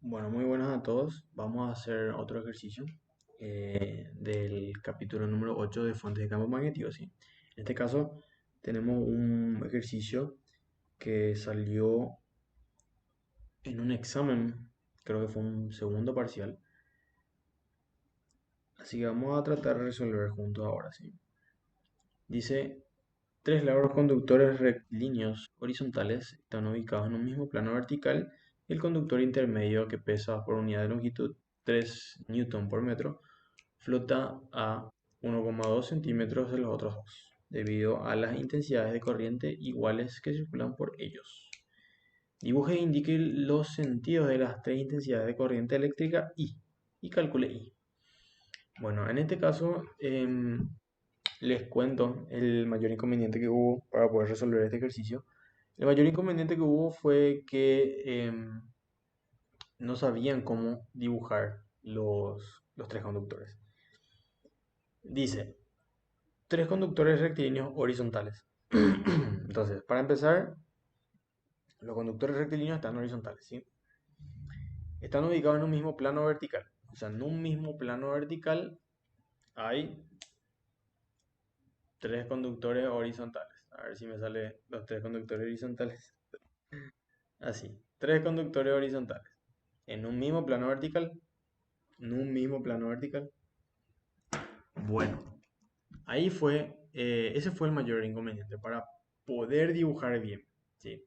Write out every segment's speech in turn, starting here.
Bueno, muy buenas a todos. Vamos a hacer otro ejercicio del capítulo número 8 de fuentes de campo magnético, ¿sí? En este caso tenemos un ejercicio que salió en un examen, creo que fue un segundo parcial. Así que vamos a tratar de resolver juntos ahora, ¿sí? Dice, tres largos conductores rectilíneos horizontales están ubicados en un mismo plano vertical y el conductor intermedio que pesa por unidad de longitud 3 newton por metro flota a 1,2 centímetros de los otros dos, debido a las intensidades de corriente iguales que circulan por ellos. Dibuje e indique los sentidos de las tres intensidades de corriente eléctrica y calcule I. Bueno, en este caso les cuento el mayor inconveniente que hubo para poder resolver este ejercicio. El mayor inconveniente que hubo fue que no sabían cómo dibujar los tres conductores. Dice, tres conductores rectilíneos horizontales. Entonces, para empezar, los conductores rectilíneos están horizontales, ¿sí? Están ubicados en un mismo plano vertical. O sea, en un mismo plano vertical hay tres conductores horizontales. A ver si me sale los tres conductores horizontales. Así, tres conductores horizontales. En un mismo plano vertical. En un mismo plano vertical. Bueno, ese fue el mayor inconveniente para poder dibujar bien, ¿sí?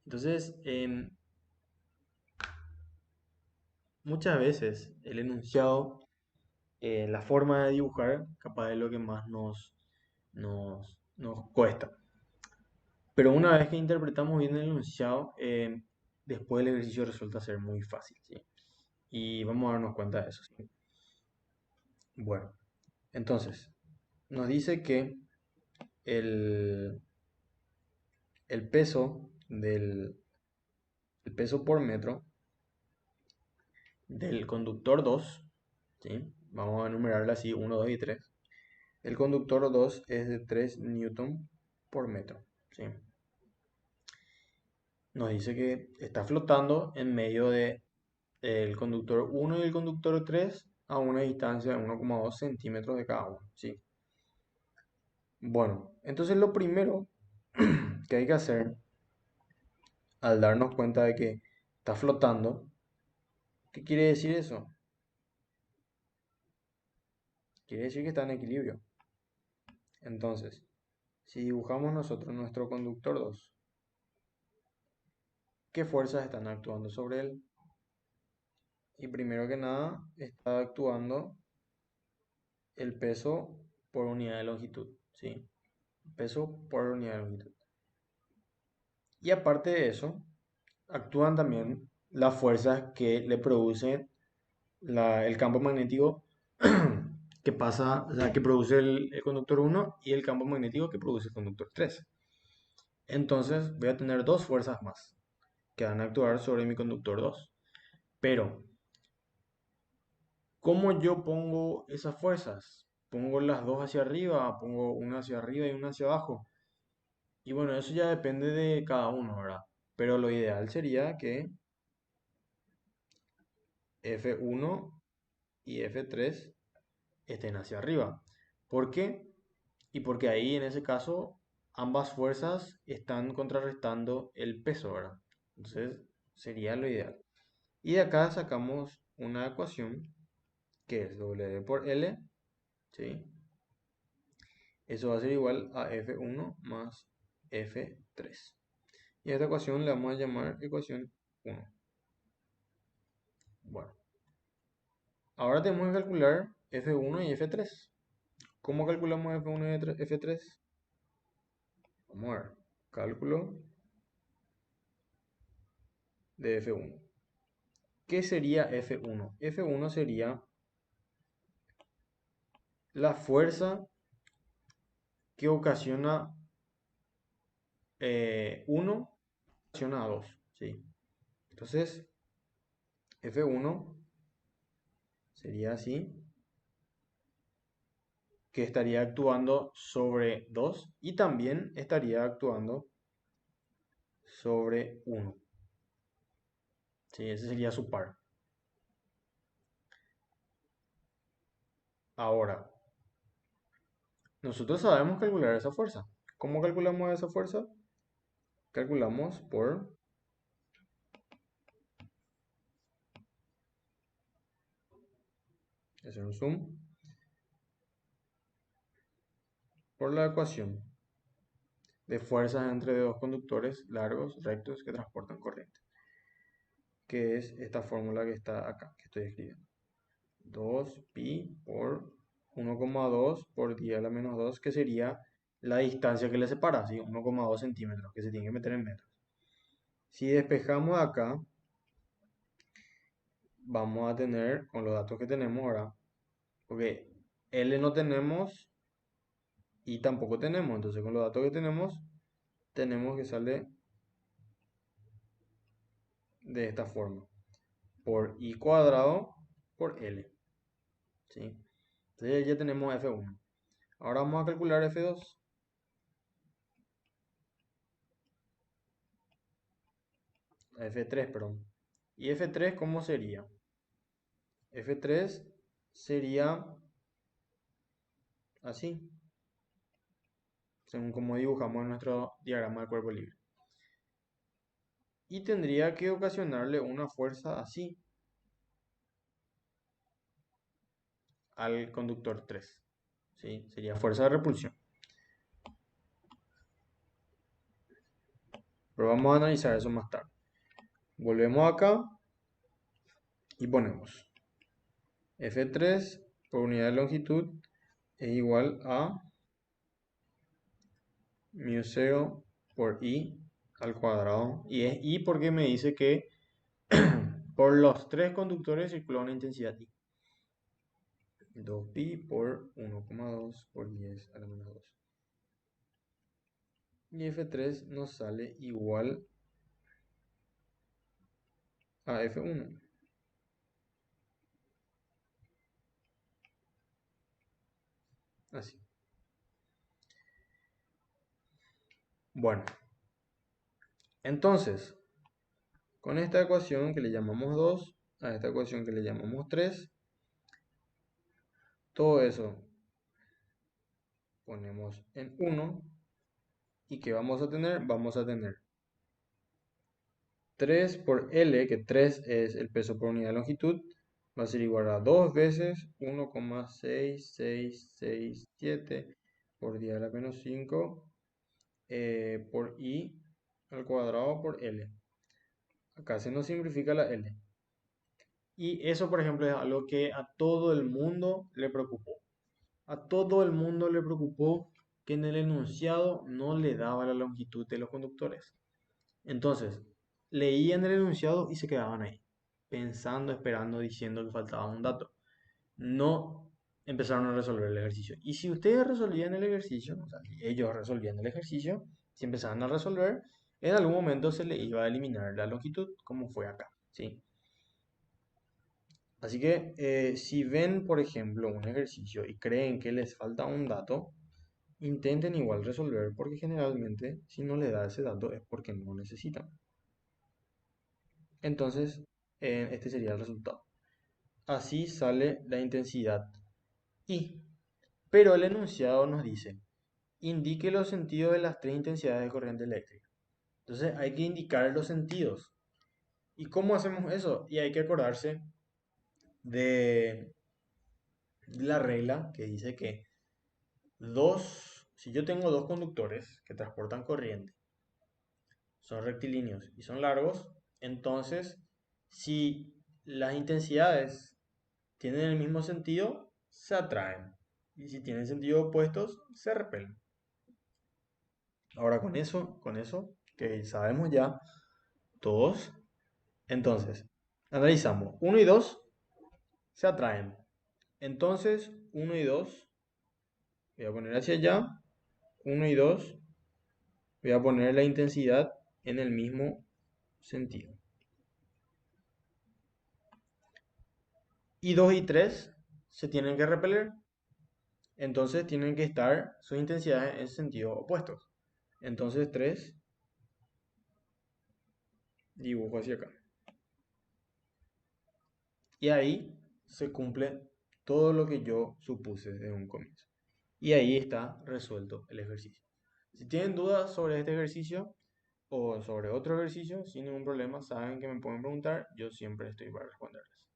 Entonces, muchas veces el enunciado, la forma de dibujar, capaz es lo que más nos cuesta. Pero una vez que interpretamos bien el enunciado, después el ejercicio resulta ser muy fácil, ¿sí? Y vamos a darnos cuenta de eso, ¿sí? Bueno, entonces, nos dice que el, el peso el peso por metro del conductor 2, ¿sí? Vamos a enumerarla así, 1, 2 y 3. El conductor 2 es de 3 newton por metro, ¿sí? Nos dice que está flotando en medio de el conductor 1 y el conductor 3 a una distancia de 1,2 centímetros de cada uno, ¿sí? Bueno, entonces lo primero que hay que hacer al darnos cuenta de que está flotando, ¿qué quiere decir eso? Quiere decir que está en equilibrio. Entonces, si dibujamos nosotros nuestro conductor 2, ¿qué fuerzas están actuando sobre él? Y primero que nada, está actuando el peso por unidad de longitud, ¿sí? Peso por unidad de longitud. Y aparte de eso, actúan también las fuerzas que le producen el campo magnético que pasa, o sea, que produce el conductor 1 y el campo magnético que produce el conductor 3. Entonces voy a tener dos fuerzas más que van a actuar sobre mi conductor 2. Pero, ¿cómo yo pongo esas fuerzas? ¿Pongo las dos hacia arriba? ¿Pongo una hacia arriba y una hacia abajo? Y bueno, eso ya depende de cada uno, ¿verdad? Pero lo ideal sería que F1 y F3 estén hacia arriba. ¿Por qué? Y porque ahí en ese caso ambas fuerzas están contrarrestando el peso, ¿verdad? Entonces sería lo ideal. Y de acá sacamos una ecuación que es W por L, ¿sí? Eso va a ser igual a F1 más F3. Y a esta ecuación le vamos a llamar ecuación 1. Bueno, ahora tenemos que calcular F1 y F3. ¿Cómo calculamos F1 y F3? Vamos a ver. Cálculo de F1. ¿Qué sería F1? F1 sería la fuerza que ocasiona 1 ocasiona a 2, ¿sí? Entonces, F1 sería así, que estaría actuando sobre 2 y también estaría actuando sobre 1, ¿sí? Ese sería su par. Ahora, nosotros sabemos calcular esa fuerza. ¿Cómo calculamos esa fuerza? Calculamos por, hacer un zoom, por la ecuación de fuerzas entre dos conductores largos, rectos, que transportan corriente, que es esta fórmula que está acá, que estoy escribiendo. 2pi por 1,2 por 10 a la menos 2, que sería la distancia que le separa, ¿sí? 1,2 centímetros, que se tiene que meter en metros. Si despejamos acá, vamos a tener, con los datos que tenemos ahora, porque L no tenemos y tampoco tenemos, entonces con los datos que tenemos que sale de esta forma, por I cuadrado por L, ¿sí? Entonces ya tenemos F1. Ahora vamos a calcular F2. F3, perdón. ¿Y F3 cómo sería? F3 sería así, según como dibujamos en nuestro diagrama de cuerpo libre. Y tendría que ocasionarle una fuerza así al conductor 3. ¿Sí? Sería fuerza de repulsión. Pero vamos a analizar eso más tarde. Volvemos acá y ponemos F3 por unidad de longitud es igual a μ0 por I al cuadrado. Y es I porque me dice que por los tres conductores circula una intensidad I. 2pi por 1,2 por 10 a la menos 2. Y F3 nos sale igual a F1. Así. Bueno, entonces, con esta ecuación que le llamamos 2, a esta ecuación que le llamamos 3, todo eso ponemos en 1. ¿Y qué vamos a tener? Vamos a tener 3 por L, que 3 es el peso por unidad de longitud, va a ser igual a 2 veces 1,6667 por 10 a la menos 5 por I al cuadrado por L. Acá se nos simplifica la L. Y eso, por ejemplo, es algo que a todo el mundo le preocupó. A todo el mundo le preocupó que en el enunciado no le daba la longitud de los conductores. Entonces, leían el enunciado y se quedaban ahí, pensando, esperando, diciendo que faltaba un dato. No empezaron a resolver el ejercicio. Y si ustedes resolvían el ejercicio, o sea, si ellos resolvían el ejercicio, si empezaban a resolver, en algún momento se le iba a eliminar la longitud, como fue acá, ¿sí? Así que si ven, por ejemplo, un ejercicio y creen que les falta un dato, intenten igual resolver, porque generalmente si no le da ese dato es porque no necesitan. Entonces, este sería el resultado. Así sale la intensidad I. Pero el enunciado nos dice, indique los sentidos de las tres intensidades de corriente eléctrica. Entonces hay que indicar los sentidos. ¿Y cómo hacemos eso? Y hay que acordarse de la regla que dice que si yo tengo dos conductores que transportan corriente, son rectilíneos y son largos, entonces si las intensidades tienen el mismo sentido, se atraen. Y si tienen sentido opuestos, se repelen. Ahora con eso que sabemos ya todos, entonces analizamos. 1 y 2 se atraen. Entonces 1 y 2 voy a poner hacia allá. 1 y 2 voy a poner la intensidad en el mismo sentido. Y 2 y 3 se tienen que repeler. Entonces tienen que estar sus intensidades en sentido opuestos. Entonces 3 dibujo hacia acá. Y ahí se cumple todo lo que yo supuse desde un comienzo. Y ahí está resuelto el ejercicio. Si tienen dudas sobre este ejercicio o sobre otro ejercicio, sin ningún problema, saben que me pueden preguntar, yo siempre estoy para responderles.